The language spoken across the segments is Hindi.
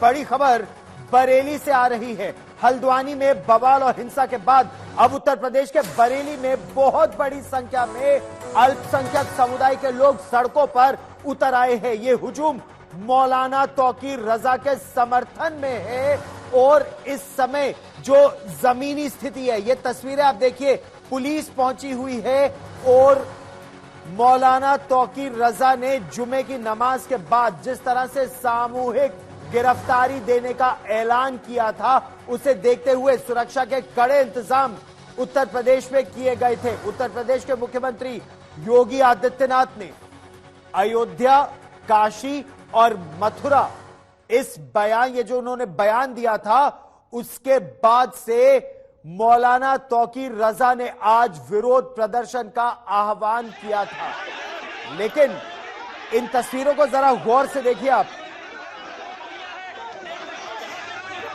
बड़ी खबर बरेली से आ रही है। हल्द्वानी में बवाल और हिंसा के बाद अब उत्तर प्रदेश के बरेली में बहुत बड़ी संख्या में अल्पसंख्यक समुदाय के लोग सड़कों पर उतर आए हैं। ये हुजूम मौलाना तौकीर रजा के समर्थन में है और इस समय जो जमीनी स्थिति है, ये तस्वीरें आप देखिए, पुलिस पहुंची हुई है और मौलाना तौकीर रजा ने जुमे की नमाज के बाद जिस तरह से सामूहिक गिरफ्तारी देने का ऐलान किया था, उसे देखते हुए सुरक्षा के कड़े इंतजाम उत्तर प्रदेश में किए गए थे। उत्तर प्रदेश के मुख्यमंत्री योगी आदित्यनाथ ने अयोध्या, काशी और मथुरा इस बयान, ये जो उन्होंने बयान दिया था, उसके बाद से मौलाना तौकीर रजा ने आज विरोध प्रदर्शन का आह्वान किया था। लेकिन इन तस्वीरों को जरा गौर से देखिए आप।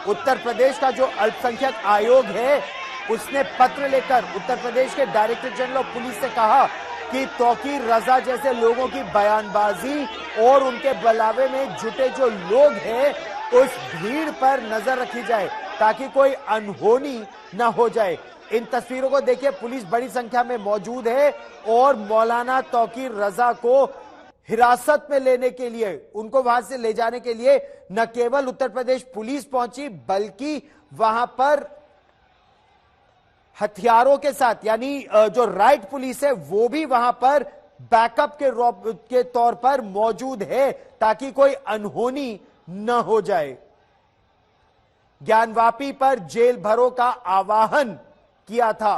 उत्तर प्रदेश का जो अल्पसंख्यक आयोग है, उसने पत्र लेकर उत्तर प्रदेश के डायरेक्टर जनरल ऑफ पुलिस से कहा कि तौकीर रजा जैसे लोगों की बयानबाजी और उनके बलावे में जुटे जो लोग हैं, उस भीड़ पर नजर रखी जाए ताकि कोई अनहोनी न हो जाए। इन तस्वीरों को देखिए, पुलिस बड़ी संख्या में मौजूद है और मौलाना तौकीर रजा को हिरासत में लेने के लिए, उनको वहां से ले जाने के लिए न केवल उत्तर प्रदेश पुलिस पहुंची, बल्कि वहां पर हथियारों के साथ, यानी जो राइट पुलिस है, वो भी वहां पर बैकअप के तौर पर मौजूद है ताकि कोई अनहोनी न हो जाए। ज्ञानवापी पर जेल भरो का आह्वान किया था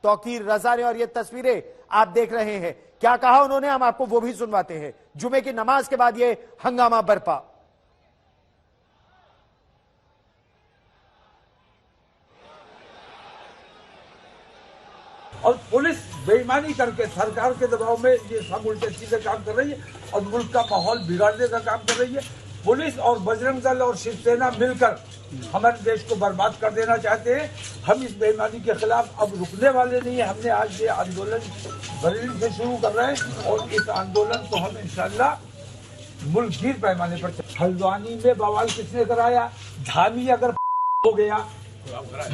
तौकीर रजा ने और ये तस्वीरें आप देख रहे हैं। क्या कहा उन्होंने, हम आपको वो भी सुनवाते हैं। जुमे की नमाज के बाद ये हंगामा बरपा। और पुलिस बेईमानी करके सरकार के दबाव में ये सब उल्टे सीधे काम कर रही है और मुल्क का माहौल बिगाड़ने का काम कर रही है। पुलिस और बजरंग दल और शिवसेना मिलकर हमारे देश को बर्बाद कर देना चाहते हैं। हम इस बेईमानी के खिलाफ अब रुकने वाले नहीं है। हमने आज ये आंदोलन बरेली से शुरू कर रहे हैं और इस आंदोलन को हम इंशाल्लाह मुल्कगीर पैमाने पर। हल्द्वानी में बवाल किसने कराया? धामी अगर हो गया,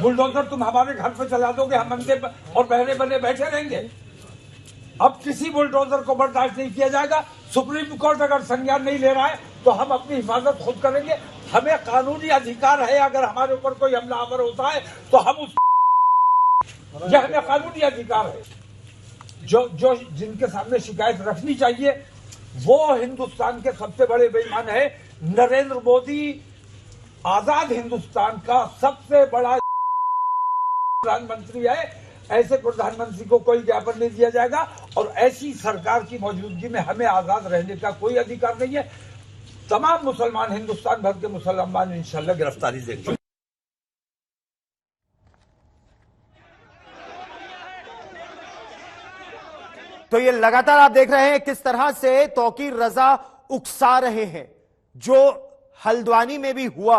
बुलडोजर तुम हमारे घर पे चला दोगे, हम अंधे और बहरे बने बैठे रहेंगे। अब किसी बुलडोजर को बर्दाश्त नहीं किया जाएगा। सुप्रीम कोर्ट अगर संज्ञान नहीं ले रहा है तो हम अपनी हिफाजत खुद करेंगे। हमें कानूनी अधिकार है, अगर हमारे ऊपर कोई हमलावर होता है तो हम उस, यह हमें कानूनी अधिकार है। जो जिनके सामने शिकायत रखनी चाहिए वो हिंदुस्तान के सबसे बड़े बेईमान है। नरेंद्र मोदी आजाद हिंदुस्तान का सबसे बड़ा प्रधानमंत्री है। ऐसे प्रधानमंत्री को कोई ज्ञापन नहीं दिया जाएगा और ऐसी सरकार की मौजूदगी में हमें आजाद रहने का कोई अधिकार नहीं है। तमाम मुसलमान, हिंदुस्तान भर के मुसलमान इंशाल्लाह गिरफ्तारी देंगे। तो ये लगातार आप देख रहे हैं किस तरह से तौकीर रजा उकसा रहे हैं। जो हल्द्वानी में भी हुआ,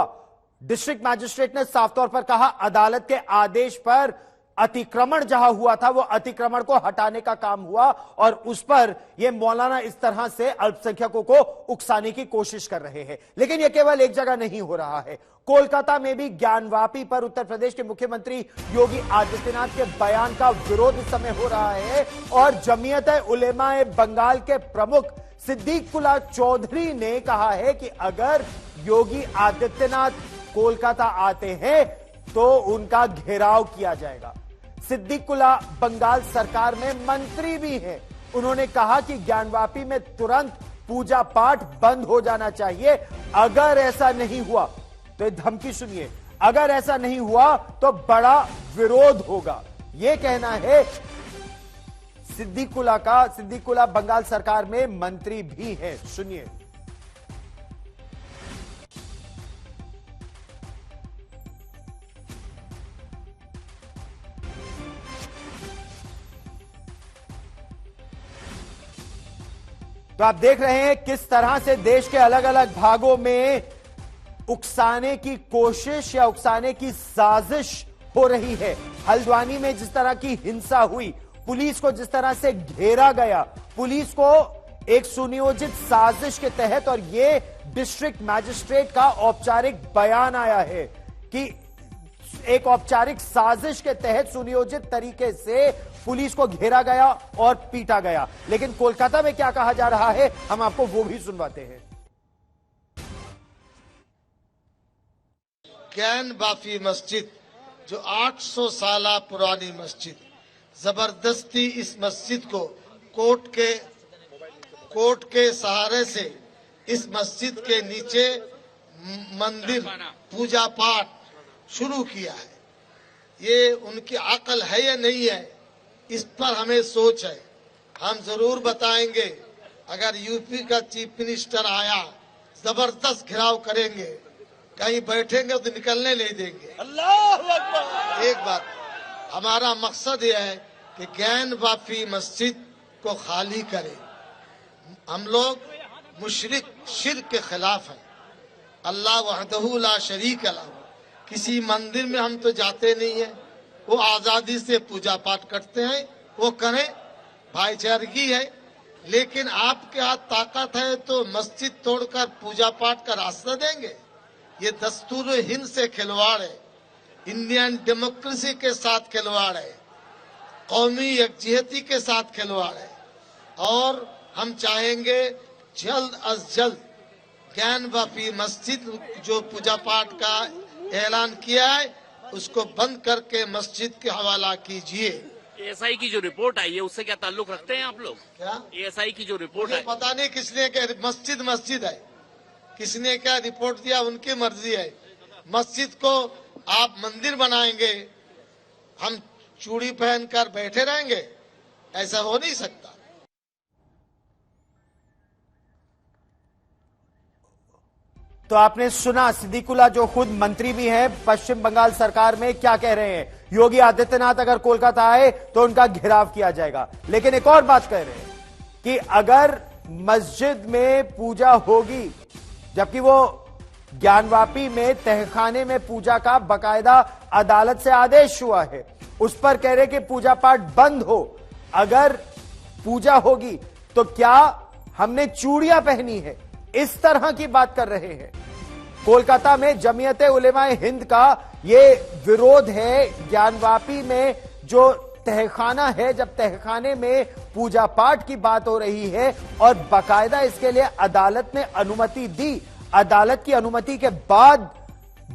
डिस्ट्रिक्ट मैजिस्ट्रेट ने साफ तौर पर कहा अदालत के आदेश पर अतिक्रमण जहां हुआ था वो अतिक्रमण को हटाने का काम हुआ और उस पर ये मौलाना इस तरह से अल्पसंख्यकों को उकसाने की कोशिश कर रहे हैं। लेकिन ये केवल एक जगह नहीं हो रहा है। कोलकाता में भी ज्ञानवापी पर उत्तर प्रदेश के मुख्यमंत्री योगी आदित्यनाथ के बयान का विरोध इस समय हो रहा है और जमीयत-ए-उलेमा-ए बंगाल के प्रमुख सिद्दीकुल्ला चौधरी ने कहा है कि अगर योगी आदित्यनाथ कोलकाता आते हैं तो उनका घेराव किया जाएगा। सिद्दीकुल्ला बंगाल सरकार में मंत्री भी हैं। उन्होंने कहा कि ज्ञानवापी में तुरंत पूजा पाठ बंद हो जाना चाहिए। अगर ऐसा नहीं हुआ तो धमकी सुनिए, अगर ऐसा नहीं हुआ तो बड़ा विरोध होगा, यह कहना है सिद्दीकुल्ला का। सिद्दीकुल्ला बंगाल सरकार में मंत्री भी हैं, सुनिए। तो आप देख रहे हैं किस तरह से देश के अलग अलग भागों में उकसाने की कोशिश या उकसाने की साजिश हो रही है। हल्द्वानी में जिस तरह की हिंसा हुई, पुलिस को जिस तरह से घेरा गया, पुलिस को एक सुनियोजित साजिश के तहत, और ये डिस्ट्रिक्ट मैजिस्ट्रेट का औपचारिक बयान आया है कि एक औपचारिक साजिश के तहत सुनियोजित तरीके से पुलिस को घेरा गया और पीटा गया। लेकिन कोलकाता में क्या कहा जा रहा है, हम आपको वो भी सुनवाते हैं। ज्ञान बाफी मस्जिद जो 800 साल पुरानी मस्जिद, जबरदस्ती इस मस्जिद को कोर्ट के सहारे से इस मस्जिद के नीचे मंदिर पूजा पाठ शुरू किया है। ये उनकी अकल है या नहीं है, इस पर हमें सोच है। हम जरूर बताएंगे। अगर यूपी का चीफ मिनिस्टर आया, जबरदस्त घेराव करेंगे, कहीं बैठेंगे तो निकलने नहीं देंगे। अल्लाह अकबर। एक बात, हमारा मकसद यह है कि ज्ञान वाफी मस्जिद को खाली करें। हम लोग मुशरिक शिर्क के खिलाफ हैं। अल्लाह वहदहू ला शरीक लहू। किसी मंदिर में हम तो जाते नहीं है, वो आजादी से पूजा पाठ करते हैं, वो करें, भाईचारगी है। लेकिन आपके हाथ ताकत है तो मस्जिद तोड़कर पूजा पाठ का रास्ता देंगे? ये दस्तूर हिंद से खिलवाड़ है, इंडियन डेमोक्रेसी के साथ खिलवाड़ है, कौमी यकजहती के साथ खिलवाड़ है। और हम चाहेंगे जल्द अज जल्द ज्ञान वाफी मस्जिद जो पूजा पाठ का ऐलान किया है उसको बंद करके मस्जिद के हवाला कीजिए। एएसआई की जो रिपोर्ट आई है उससे क्या ताल्लुक रखते हैं आप लोग? क्या एएसआई की जो रिपोर्ट है, पता नहीं किसने क्या, मस्जिद है, किसने क्या रिपोर्ट दिया, उनकी मर्जी है। मस्जिद को आप मंदिर बनाएंगे, हम चूड़ी पहनकर बैठे रहेंगे? ऐसा हो नहीं सकता। तो आपने सुना सिद्दीकुल्लाह जो खुद मंत्री भी हैं पश्चिम बंगाल सरकार में, क्या कह रहे हैं। योगी आदित्यनाथ अगर कोलकाता आए तो उनका घेराव किया जाएगा। लेकिन एक और बात कह रहे हैं कि अगर मस्जिद में पूजा होगी, जबकि वो ज्ञानवापी में तहखाने में पूजा का बकायदा अदालत से आदेश हुआ है, उस पर कह रहे कि पूजा पाठ बंद हो। अगर पूजा होगी तो क्या हमने चूड़ियां पहनी है, इस तरह की बात कर रहे हैं। कोलकाता में जमीयत उलेमाए हिंद का ये विरोध है। ज्ञानवापी में जो तहखाना है, जब तहखाने में पूजा पाठ की बात हो रही है और बाकायदा इसके लिए अदालत ने अनुमति दी, अदालत की अनुमति के बाद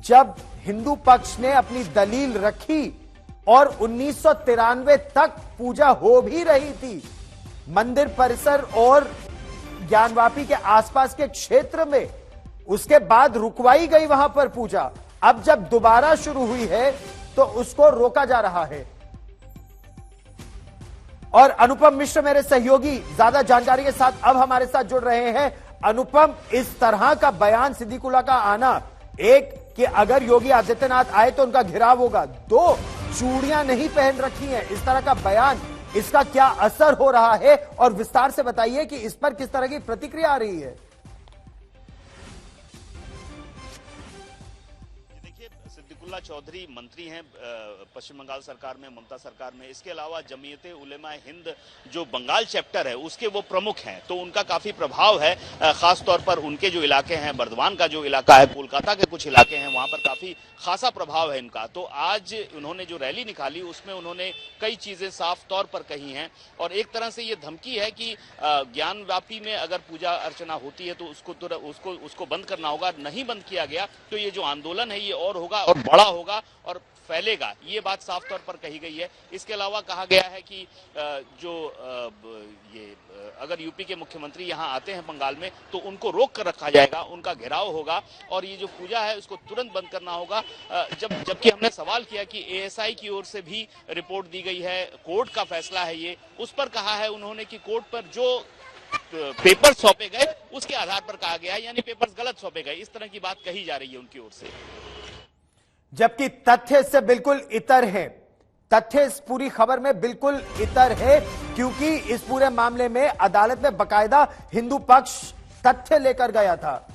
जब हिंदू पक्ष ने अपनी दलील रखी और 1993 तक पूजा हो भी रही थी मंदिर परिसर और ज्ञानवापी के आसपास के क्षेत्र में, उसके बाद रुकवाई गई वहां पर पूजा। अब जब दोबारा शुरू हुई है तो उसको रोका जा रहा है। और अनुपम मिश्र मेरे सहयोगी ज्यादा जानकारी के साथ अब हमारे साथ जुड़ रहे हैं। अनुपम, इस तरह का बयान सिद्दीकुल्लाह का आना, एक कि अगर योगी आदित्यनाथ आए तो उनका घेराव होगा, दो चूड़ियां नहीं पहन रखी हैं, इस तरह का बयान, इसका क्या असर हो रहा है? और विस्तार से बताइए कि इस पर किस तरह की प्रतिक्रिया आ रही है। देखिए, सिद्दीकुल्लाह चौधरी मंत्री हैं पश्चिम बंगाल सरकार में, ममता सरकार में। इसके अलावा जमीयत उलेमाए हिंद जो बंगाल चैप्टर है उसके वो प्रमुख हैं, तो उनका काफी प्रभाव है। खास तौर पर उनके जो इलाके हैं, बर्दवान का जो इलाका है, कोलकाता के कुछ इलाके हैं, वहां पर काफी खासा प्रभाव है इनका। तो आज उन्होंने जो रैली निकाली उसमें उन्होंने कई चीजें साफ तौर पर कही हैं और एक तरह से ये धमकी है कि ज्ञानवापी में अगर पूजा अर्चना होती है तो उसको बंद करना होगा। नहीं बंद किया गया तो ये जो आंदोलन है ये और होगा और बड़ा होगा और फैलेगा, ये बात साफ तौर पर कही गई है। इसके अलावा कहा गया है कि अगर यूपी के मुख्यमंत्री यहां आते हैं बंगाल में तो उनको रोक कर रखा जाएगा, उनका घेराव होगा और ये जो पूजा है उसको तुरंत बंद करना होगा। जबकि हमने सवाल किया कि एएसआई की ओर से भी रिपोर्ट दी गई है, कोर्ट का फैसला है ये, उस पर कहा है उन्होंने कि कोर्ट पर जो पेपर सौंपे गए उसके आधार पर कहा गया है, यानी पेपर्स गलत सौंपे गए, इस तरह की बात कही जा रही है उनकी ओर से। जबकि तथ्य इससे बिल्कुल इतर है, तथ्य इस पूरी खबर में बिल्कुल इतर है, क्योंकि इस पूरे मामले में अदालत में बकायदा हिंदू पक्ष तथ्य लेकर गया था।